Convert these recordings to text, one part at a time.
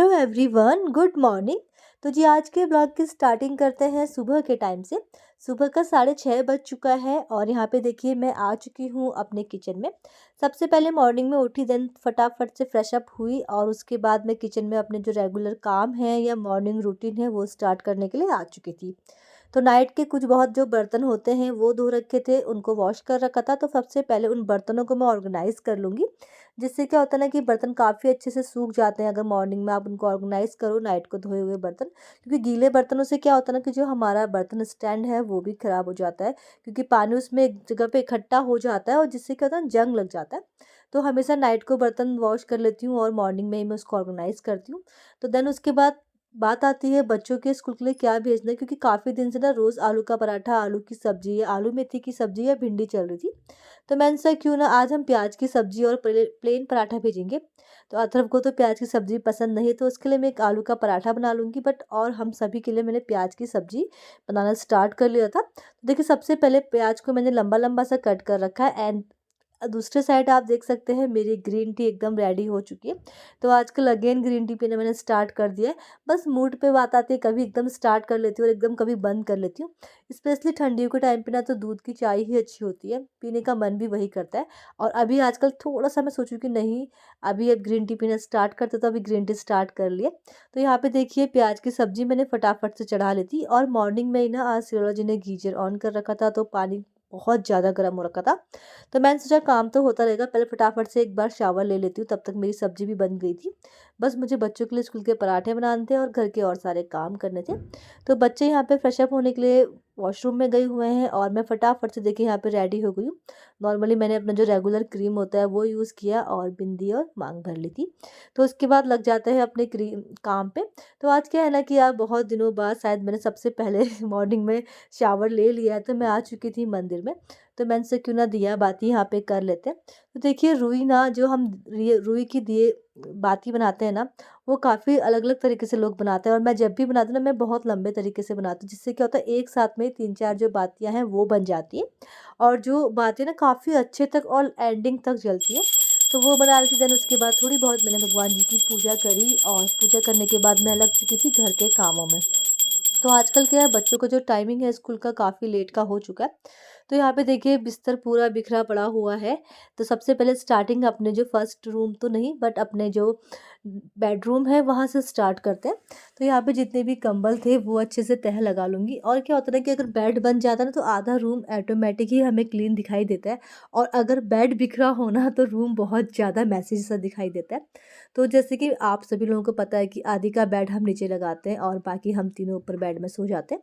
Hello everyone, good morning. तो जी आज के ब्लॉग की स्टार्टिंग करते हैं सुबह के टाइम से। सुबह का 6:30 बज चुका है और यहाँ पे देखिए मैं आ चुकी हूँ अपने किचन में। सबसे पहले मॉर्निंग में उठी, देन फटाफट से फ्रेश अप हुई और उसके बाद मैं किचन में अपने जो रेगुलर काम है या मॉर्निंग रूटीन है वो स्टार्ट करने के लिए आ चुकी थी। तो नाइट के कुछ बहुत जो बर्तन होते हैं वो धो रखे थे, उनको वॉश कर रखा था। तो सबसे पहले उन बर्तनों को मैं ऑर्गेनाइज़ कर लूँगी, जिससे क्या होता है ना कि बर्तन काफ़ी अच्छे से सूख जाते हैं अगर मॉर्निंग में आप उनको ऑर्गेनाइज़ करो नाइट को धोए हुए बर्तन। क्योंकि गीले बर्तनों से क्या होता है ना कि जो हमारा बर्तन स्टैंड है वो भी ख़राब हो जाता है, क्योंकि पानी उसमें एक जगह पे इकट्ठा हो जाता है और जिससे क्या होता है जंग लग जाता है। तो हमेशा नाइट को बर्तन वॉश कर लेती हूँ और मॉर्निंग में ही मैं उसको ऑर्गेनाइज़ करती हूँ। तो देन उसके बाद बात आती है बच्चों के स्कूल के लिए क्या भेजना है, क्योंकि काफ़ी दिन से ना रोज़ आलू का पराठा, आलू की सब्ज़ी या आलू मेथी की सब्ज़ी या भिंडी चल रही थी। तो मैंने सोचा क्यों ना आज हम प्याज की सब्ज़ी और प्लेन पराठा भेजेंगे। तो अथर्व को तो प्याज की सब्ज़ी पसंद नहीं है, तो उसके लिए मैं एक आलू का पराठा बना लूँगी, बट और हम सभी के लिए मैंने प्याज की सब्ज़ी बनाना स्टार्ट कर लिया था। तो देखिए सबसे पहले प्याज को मैंने लंबा-लंबा सा कट कर रखा है एंड दूसरे साइड आप देख सकते हैं मेरी ग्रीन टी एकदम रेडी हो चुकी है। तो आजकल अगेन ग्रीन टी पीना मैंने स्टार्ट कर दिया है। बस मूड पे बात आती है, कभी एकदम स्टार्ट कर लेती हूँ और एकदम कभी बंद कर लेती हूँ। स्पेशली ठंडियों के टाइम पे ना तो दूध की चाय ही अच्छी होती है, पीने का मन भी वही करता है। और अभी आजकल थोड़ा-सा मैं सोचूँ कि नहीं, अभी अब ग्रीन टी पीना स्टार्ट करते तो अभी ग्रीन टी स्टार्ट कर लिए। तो यहाँ पे देखिए प्याज की सब्ज़ी मैंने फटाफट से चढ़ा ली थी और मॉर्निंग में ही ना आज श्रेया जी ने गीज़र ऑन कर रखा था, तो पानी बहुत ज़्यादा गर्म हो रखा था। तो मैंने सोचा काम तो होता रहेगा, पहले फटाफट से एक बार शावर ले लेती हूँ, तब तक मेरी सब्ज़ी भी बन गई थी। बस मुझे बच्चों के लिए स्कूल के पराठे बनाने थे और घर के और सारे काम करने थे। तो बच्चे यहाँ पे फ्रेश अप होने के लिए वॉशरूम में गए हुए हैं और मैं फटाफट से देखिए यहाँ पे रेडी हो गई हूँ। नॉर्मली मैंने अपना जो रेगुलर क्रीम होता है वो यूज़ किया और बिंदी और मांग भर ली थी। तो उसके बाद लग जाते हैं अपने क्रीम काम पे। तो आज क्या है ना कि यार बहुत दिनों बाद शायद मैंने सबसे पहले मॉर्निंग में शावर ले लिया है, तो मैं आ चुकी थी मंदिर में। तो मैंने सोचा क्यों ना दिया बाती यहाँ पे कर लेते हैं। तो देखिए रुई ना जो हम रुई की दिए बाती बनाते हैं ना, वो काफ़ी अलग-अलग तरीके से लोग बनाते हैं और मैं जब भी बनाती हूँ ना मैं बहुत लंबे तरीके से बनाती हूँ, जिससे क्या होता है एक साथ में 3-4 जो बातियाँ हैं वो बन जाती हैं और जो बातें ना काफ़ी अच्छे तक और एंडिंग तक जलती है। तो वो बना रही थी, देन उसके बाद थोड़ी बहुत मैंने भगवान जी की पूजा करी और पूजा करने के बाद मैं लग चुकी थी घर के कामों में। तो आजकल क्या है बच्चों का जो टाइमिंग है स्कूल का काफ़ी लेट का हो चुका है। तो यहाँ पे देखिए बिस्तर पूरा बिखरा पड़ा हुआ है। तो सबसे पहले स्टार्टिंग अपने जो फर्स्ट रूम तो नहीं बट अपने जो बेडरूम है वहाँ से स्टार्ट करते हैं। तो यहाँ पे जितने भी कंबल थे वो अच्छे से तह लगा लूँगी और क्या होता है ना कि अगर बेड बन जाता है ना तो आधा रूम ऑटोमेटिक ही हमें क्लीन दिखाई देता है और अगर बेड बिखरा होना तो रूम बहुत ज़्यादा मैसी सा दिखाई देता है। तो जैसे कि आप सभी लोगों को पता है कि आधी का बेड हम नीचे लगाते हैं और बाकी हम तीनों ऊपर बेड में सो जाते हैं।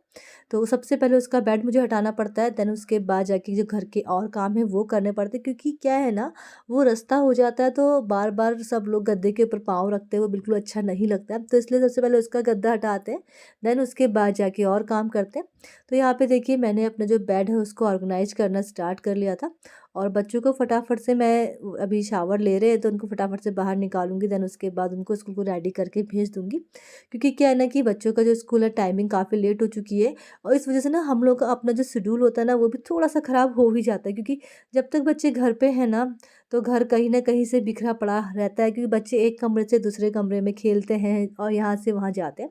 तो सबसे पहले उसका बेड मुझे हटाना पड़ता है, देन उसके बाद जाके जो घर के और काम है वो करने पड़ते हैं, क्योंकि क्या है ना वो रास्ता हो जाता है तो बार बार सब लोग गद्दे के ऊपर पाँव रखते हैं, वो बिल्कुल अच्छा नहीं लगता है। तो इसलिए सबसे पहले उसका गद्दा हटाते हैं, देन उसके बाद जाके और काम करते हैं। तो यहाँ पे देखिए मैंने अपना जो बेड है उसको ऑर्गेनाइज करना स्टार्ट कर लिया था और बच्चों को फटाफट से मैं अभी शावर ले रहे हैं तो उनको फटाफट से बाहर निकालूंगी, देन उसके बाद उनको स्कूल को रेडी करके भेज दूंगी। क्योंकि क्या है ना कि बच्चों का जो स्कूल है टाइमिंग काफ़ी लेट हो चुकी है और इस वजह से ना हम लोग का अपना जो शेड्यूल होता है ना वो भी थोड़ा सा ख़राब हो ही जाता है, क्योंकि जब तक बच्चे घर पे हैं ना तो घर कहीं ना कहीं से बिखरा पड़ा रहता है, क्योंकि बच्चे एक कमरे से दूसरे कमरे में खेलते हैं और यहाँ से वहाँ जाते हैं।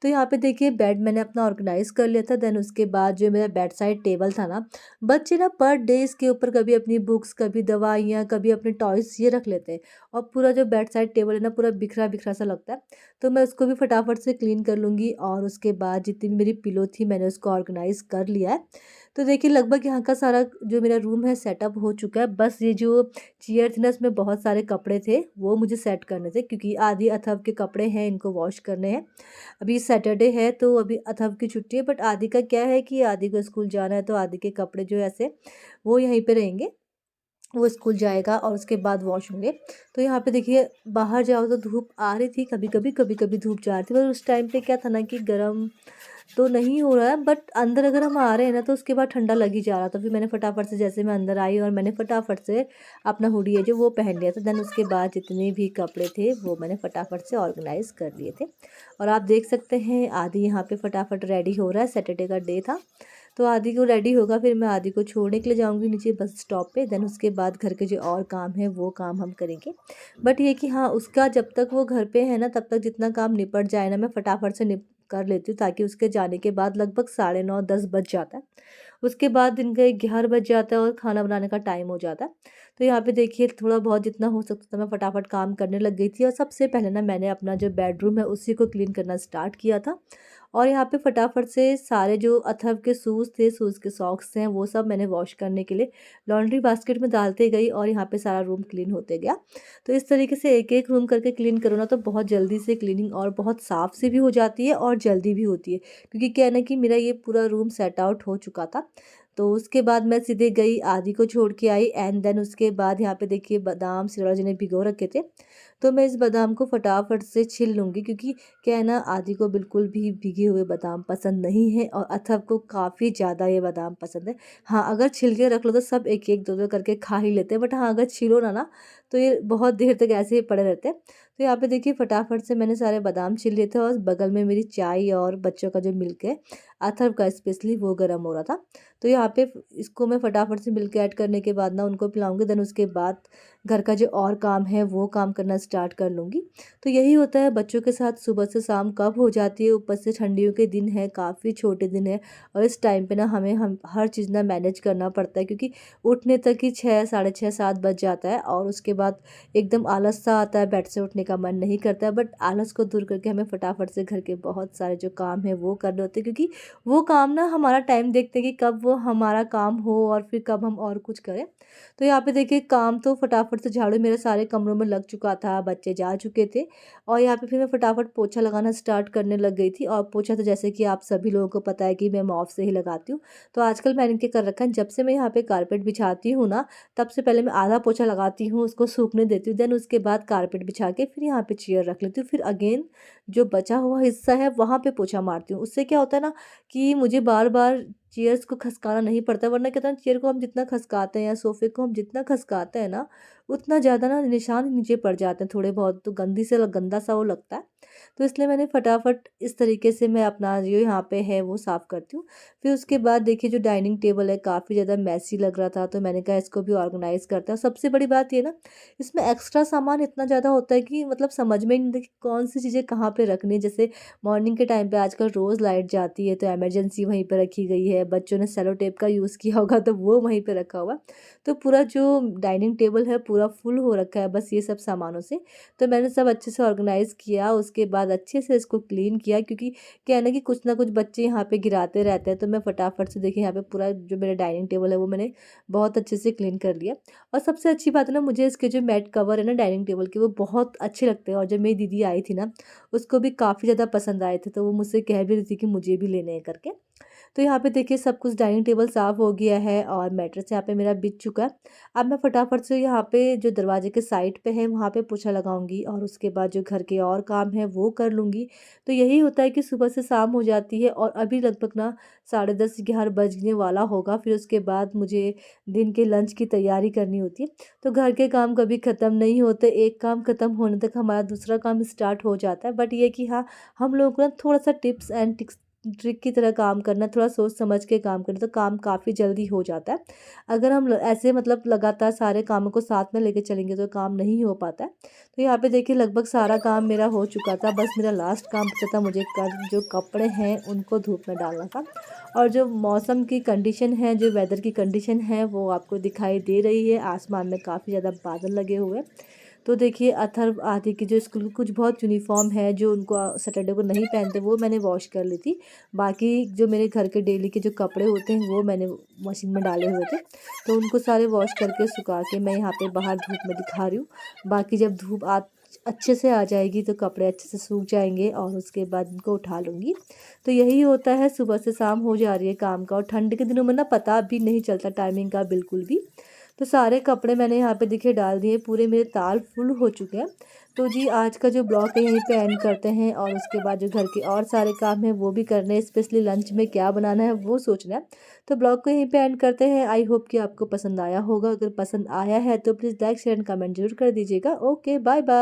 तो यहाँ पे देखिए बेड मैंने अपना ऑर्गेनाइज़ कर लिया था, देन उसके बाद जो मेरा बेड साइड टेबल था ना, बच्चे ना पर डे इसके ऊपर कभी अपनी बुक्स, कभी दवाइयाँ, कभी अपने टॉयज़ ये रख लेते हैं और पूरा जो बेड साइड टेबल है ना पूरा बिखरा-बिखरा सा लगता है। तो मैं उसको भी फटाफट से क्लीन कर लूँगी और उसके बाद जितनी भी मेरी पिलो थी मैंने उसको ऑर्गेनाइज़ कर लिया है। तो देखिए लगभग यहाँ का सारा जो मेरा रूम है सेटअप हो चुका है। बस ये जो चेयर थी ना इसमें बहुत सारे कपड़े थे, वो मुझे सेट करने थे, क्योंकि आधी अथर्व के कपड़े हैं इनको वॉश करने हैं। अभी सैटरडे है तो अभी अथर्व की छुट्टी है, बट आदि का क्या है कि आदि को स्कूल जाना है तो आदि के कपड़े जो है ऐसे वो यहीं पे रहेंगे। वो स्कूल जाएगा और उसके बाद वॉश होंगे। तो यहाँ पे देखिए बाहर जाओ तो धूप आ रही थी कभी-कभी, कभी-कभी धूप जा रही थी, पर उस टाइम पे क्या था ना कि गरम तो नहीं हो रहा है, बट अंदर अगर हम आ रहे हैं ना तो उसके बाद ठंडा लग ही जा रहा था। फिर मैंने फटाफट से जैसे मैं अंदर आई और मैंने फटाफट से अपना हुडी है जो वो पहन लिया था। देन उसके बाद जितने भी कपड़े थे वो मैंने फटाफट से ऑर्गेनाइज़ कर लिए थे और आप देख सकते हैं आदि यहाँ पे फटाफट रेडी हो रहा है, सैटरडे का डे था। तो आदि को रेडी होगा, फिर मैं आदि को छोड़ने के लिए जाऊँगी नीचे बस स्टॉप पे। देन उसके बाद घर के जो और काम है वो काम हम करेंगे। बट ये कि हाँ, उसका जब तक वो घर पे है ना, तब तक जितना काम निपट जाए ना, मैं फटाफट से निप कर लेती हूँ, ताकि उसके जाने के बाद लगभग 9:30-10 बज जाता है। उसके बाद दिन के 11 बज जाता है और खाना बनाने का टाइम हो जाता है। तो यहाँ पे देखिए थोड़ा बहुत जितना हो सकता था मैं फटाफट काम करने लग गई थी, और सबसे पहले ना मैंने अपना जो बेडरूम है उसी को क्लीन करना स्टार्ट किया था। और यहाँ पे फटाफट से सारे जो अथर्व के शूज़ थे, शूज़ के सॉक्स हैं, वो सब मैंने वॉश करने के लिए लॉन्ड्री बास्केट में डालते गई, और यहाँ पे सारा रूम क्लीन होते गया। तो इस तरीके से एक-एक रूम करके क्लीन करो ना, तो बहुत जल्दी से क्लीनिंग और बहुत साफ़ से भी हो जाती है और जल्दी भी होती है। क्योंकि क्या है ना कि मेरा ये पूरा रूम सेट आउट हो चुका था। तो उसके बाद मैं सीधे गई, आदि को छोड़ के आई, एंड देन उसके बाद यहाँ पे देखिए बादाम श्रीवाला जी ने भिगो रखे थे। तो मैं इस बादाम को फटाफट से छील लूँगी, क्योंकि क्या है ना, आदि को बिल्कुल भी भीगे हुए बादाम पसंद नहीं है, और अथर्व को काफ़ी ज़्यादा ये बादाम पसंद है। हाँ, अगर छिल के रख लो तो सब एक-एक, दो-दो करके खा ही लेते हैं, बट हाँ, अगर छीलो ना तो ये बहुत देर तक ऐसे ही पड़े रहते हैं। तो यहाँ पे देखिए फटाफट से मैंने सारे बादाम छील लिए थे, और बगल में मेरी चाय और बच्चों का जो मिल्क है, अथर्व का स्पेशली, वो गर्म हो रहा था। तो यहाँ पे इसको मैं फटाफट से मिल्क ऐड करने के बाद ना उनको पिलाऊँगी। देन उसके बाद घर का जो और काम है वो काम करना स्टार्ट कर लूँगी। तो यही होता है बच्चों के साथ, सुबह से शाम कब हो जाती है, ऊपर से ठंडियों के दिन है, काफ़ी छोटे दिन है, और इस टाइम पे ना हमें हम हर चीज़ ना मैनेज करना पड़ता है, क्योंकि उठने तक ही 6 साढ़े 6 7 बज जाता है, और उसके बाद एकदम आलस सा आता है, बेड से उठने का मन नहीं करता है। बट आलस को दूर करके हमें फटाफट से घर के बहुत सारे जो काम है वो करने होते हैं, क्योंकि वो काम ना हमारा टाइम देखते हैं कि कब वो हमारा काम हो और फिर कब हम और कुछ करें। तो यहाँ पे देखिए काम तो फटाफट से झाड़ू मेरे सारे कमरों में लग चुका था, बच्चे जा चुके थे, और यहाँ पे फिर मैं फटाफट पोछा लगाना स्टार्ट करने लग गई थी। और पोछा तो जैसे कि आप सभी लोगों को पता है कि मैं मॉप से ही लगाती हूँ। तो आजकल मैंने क्या कर रखा है, जब से मैं यहाँ पे कारपेट बिछाती हूँ ना, तब से पहले मैं आधा पोछा लगाती हूँ, उसको सूखने देती हूँ, देन उसके बाद कारपेट बिछा के फिर यहाँ पे चेयर रख लेती हूँ, फिर अगेन जो बचा हुआ हिस्सा है वहाँ पे पोछा मारती हूँ। उससे क्या होता है ना कि मुझे बार बार चेयर्स को खसकाना नहीं पड़ता, वरना क्या होता है, चेयर को हम जितना खसकाते हैं या सोफे को हम जितना खसकाते हैं ना, उतना ज़्यादा ना निशान नीचे पड़ जाते हैं थोड़े बहुत, तो गंदा सा वो लगता है। तो इसलिए मैंने फटाफट इस तरीके से मैं अपना जो यहाँ पे है वो साफ़ करती हूँ। फिर उसके बाद देखिए जो डाइनिंग टेबल है काफ़ी ज़्यादा मैसी लग रहा था, तो मैंने कहा इसको भी ऑर्गेनाइज़ करते हैं। सबसे बड़ी बात ये ना, इसमें एक्स्ट्रा सामान इतना ज़्यादा होता है कि मतलब समझ में ही नहीं आता कि कौन सी चीज़ें कहाँ पे रखनी है। जैसे मॉर्निंग के टाइम पे आजकल रोज़ लाइट जाती है, तो इमरजेंसी वहीं पे रखी गई है, बच्चों ने सेलो टेप का यूज़ किया होगा तो वो वहीं पे रखा हुआ है। तो पूरा जो डाइनिंग टेबल है पूरा फुल हो रखा है बस ये सब सामानों से। तो मैंने सब अच्छे से ऑर्गेनाइज़ किया, उसके बाद अच्छे से इसको क्लीन किया, क्योंकि क्या है ना कि कुछ ना कुछ बच्चे यहाँ पे गिराते रहते हैं। तो मैं फटाफट से देखिए यहाँ पे पूरा जो मेरा डाइनिंग टेबल है वो मैंने बहुत अच्छे से क्लीन कर लिया। और सबसे अच्छी बात है ना, मुझे इसके जो मैट कवर है ना डाइनिंग टेबल के, वो बहुत अच्छे लगते हैं, और जब मेरी दीदी आई थी ना, उसको भी काफ़ी ज़्यादा पसंद आए थे, तो वो मुझसे कह भी रही थी कि मुझे भी लेने हैं करके। तो यहाँ पे देखिए सब कुछ डाइनिंग टेबल साफ़ हो गया है, और मैट्रेस यहाँ पे मेरा बिछ चुका है। अब मैं फटाफट से यहाँ पे जो दरवाजे के साइड पे है वहाँ पे पोछा लगाऊंगी, और उसके बाद जो घर के और काम है वो कर लूँगी। तो यही होता है कि सुबह से शाम हो जाती है, और अभी लगभग ना 10:30-11 बजने वाला होगा। फिर उसके बाद मुझे दिन के लंच की तैयारी करनी होती है। तो घर के काम कभी ख़त्म नहीं होते, एक काम ख़त्म होने तक हमारा दूसरा काम स्टार्ट हो जाता है। बट ये कि हाँ, हम लोगों को ना थोड़ा-सा टिप्स एंड टिक्स ट्रिक की तरह काम करना, थोड़ा सोच समझ के काम करना, तो काम काफ़ी जल्दी हो जाता है। अगर हम ऐसे मतलब लगातार सारे कामों को साथ में लेके चलेंगे तो काम नहीं हो पाता है। तो यहाँ पे देखिए लगभग सारा काम मेरा हो चुका था, बस मेरा लास्ट काम बचा था, मुझे कल जो कपड़े हैं उनको धूप में डालना था। और जो मौसम की कंडीशन है, जो वेदर की कंडीशन है, वो आपको दिखाई दे रही है, आसमान में काफ़ी ज़्यादा बादल लगे हुए हैं। तो देखिए अथर्व आदि की जो स्कूल की कुछ बहुत यूनिफ़ॉर्म है जो उनको सैटरडे को नहीं पहनते, वो मैंने वॉश कर ली थी। बाकी जो मेरे घर के डेली के जो कपड़े होते हैं वो मैंने मशीन में डाले हुए थे। तो उनको सारे वॉश करके सुखा के मैं यहाँ पे बाहर धूप में दिखा रही हूँ। बाकी जब धूप अच्छे से आ जाएगी तो कपड़े अच्छे से सूख जाएंगे, और उसके बाद इनको उठा लूँगी। तो यही होता है, सुबह से शाम हो जा रही है काम का, और ठंड के दिनों में ना पता भी नहीं चलता टाइमिंग का बिल्कुल भी। तो सारे कपड़े मैंने यहाँ पे देखिए डाल दिए, पूरे मेरे ताल फुल हो चुके हैं। तो जी आज का जो ब्लॉग है यहीं पे एंड करते हैं, और उसके बाद जो घर के और सारे काम हैं वो भी करने हैं, स्पेशली लंच में क्या बनाना है वो सोचना है। तो ब्लॉग को यहीं पे एंड करते हैं। आई होप कि आपको पसंद आया होगा, अगर पसंद आया है तो please like share and comment जरूर कर दीजिएगा। Okay, bye bye.